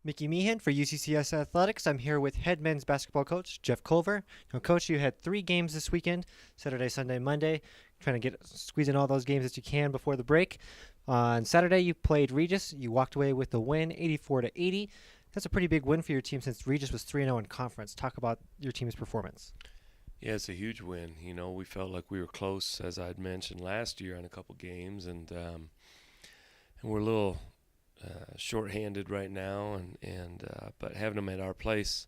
Mickey Meehan for UCCS Athletics. I'm here with head men's basketball coach Jeff Culver. Now, Coach, you had 3 games this weekend: Saturday, Sunday, Monday. Trying to squeeze in all those games that you can before the break. On Saturday, you played Regis. You walked away with the win, 84-80. That's a pretty big win for your team since Regis was 3-0 in conference. Talk about your team's performance. Yeah, it's a huge win. We felt like we were close, as I had mentioned last year, on a couple games, and we're a little short-handed right now, but having them at our place,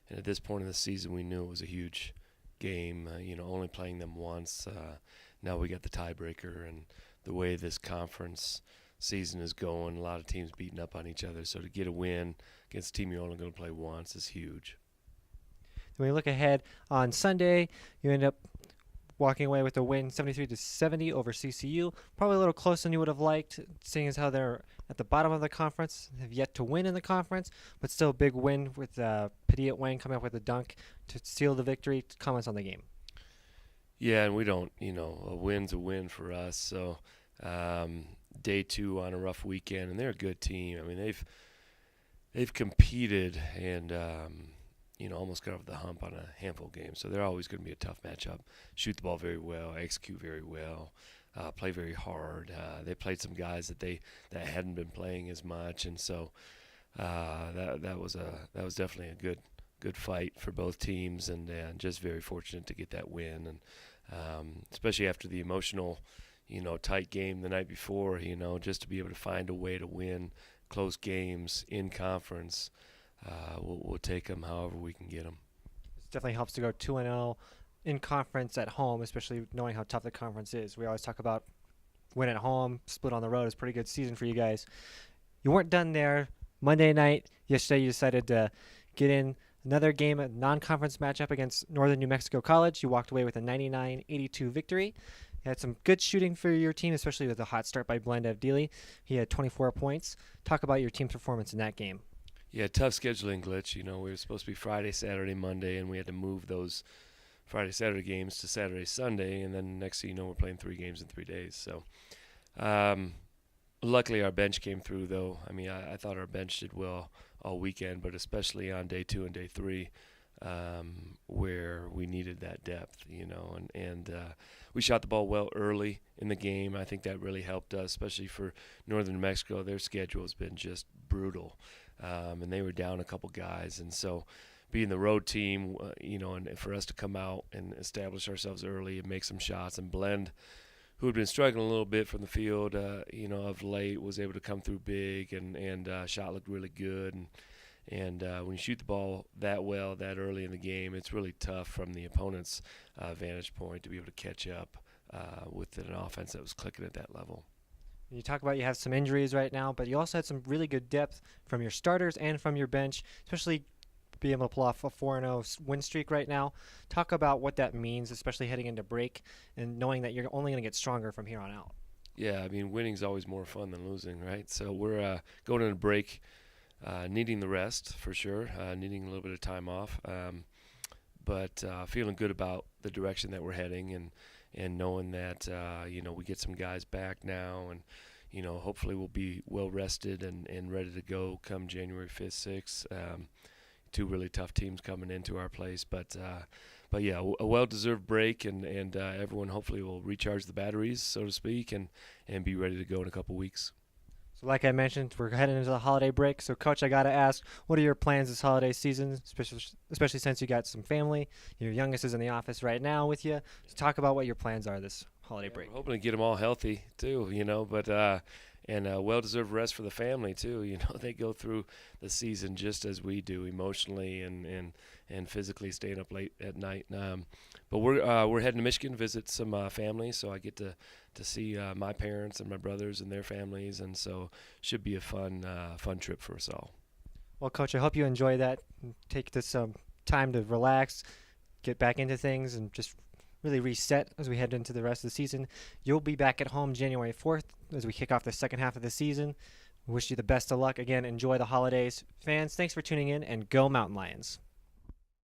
and at this point in the season, we knew it was a huge game. Only playing them once. Now we got the tiebreaker, and the way this conference season is going, a lot of teams beating up on each other. So to get a win against a team you're only going to play once is huge. When we look ahead on Sunday, you end up walking away with a win, 73-70 over CCU. Probably a little closer than you would have liked, seeing as how they're at the bottom of the conference, have yet to win in the conference, but still a big win with Padilla Wayne coming up with a dunk to seal the victory. Comments on the game? Yeah, and we don't, a win's a win for us. So day 2 on a rough weekend, and they're a good team. I mean, they've competed and almost got over the hump on a handful of games. So they're always going to be a tough matchup. Shoot the ball very well, execute very well, play very hard. They played some guys that hadn't been playing as much, and so that was definitely a good fight for both teams, and just very fortunate to get that win, and especially after the emotional, tight game the night before. Just to be able to find a way to win close games in conference. We'll take them however we can get them. It definitely helps to go 2-0 in conference at home, especially knowing how tough the conference is. We always talk about win at home, split on the road is a pretty good season for you guys. You weren't done there. Monday night, yesterday, you decided to get in another game, a non-conference matchup against Northern New Mexico College. You walked away with a 99-82 victory. You had some good shooting for your team, especially with a hot start by Blend Avdili. He had 24 points. Talk about your team's performance in that game. Yeah, tough scheduling glitch. We were supposed to be Friday, Saturday, Monday, and we had to move those Friday, Saturday games to Saturday, Sunday, and then next thing you know, we're playing 3 games in 3 days. So luckily our bench came through, though. I mean, I thought our bench did well all weekend, but especially on day 2 and day 3, where we needed that depth, and we shot the ball well early in the game. I think that really helped us, especially for Northern New Mexico. Their schedule has been just brutal. And they were down a couple guys, and so being the road team, and for us to come out and establish ourselves early and make some shots, and Blend, who had been struggling a little bit from the field, of late, was able to come through big, and shot looked really good, and when you shoot the ball that well that early in the game, it's really tough from the opponent's vantage point to be able to catch up with an offense that was clicking at that level. You talk about you have some injuries right now, but you also had some really good depth from your starters and from your bench, especially being able to pull off a 4-0 win streak right now. Talk about what that means, especially heading into break and knowing that you're only going to get stronger from here on out. Yeah, I mean, winning's always more fun than losing, right? So we're going into break needing the rest for sure, needing a little bit of time off, but feeling good about the direction that we're heading, and knowing that we get some guys back now, and hopefully we'll be well rested and ready to go come January 5th, 6th. 2 really tough teams coming into our place, but yeah, a well-deserved break, and everyone hopefully will recharge the batteries, so to speak, and be ready to go in a couple weeks. So like I mentioned, we're heading into the holiday break. So, Coach, I got to ask, what are your plans this holiday season, especially since you got some family? Your youngest is in the office right now with you. So talk about what your plans are this holiday break. We're hoping to get them all healthy, too, but and well-deserved rest for the family, too. They go through the season just as we do, emotionally and physically, staying up late at night. But we're heading to Michigan to visit some family, so I get to see my parents and my brothers and their families, and so should be a fun trip for us all. Well, Coach, I hope you enjoy that. Take this time to relax, get back into things, and just really reset as we head into the rest of the season. You'll be back at home January 4th as we kick off the second half of the season. We wish you the best of luck. Again, enjoy the holidays. Fans, thanks for tuning in, and go Mountain Lions.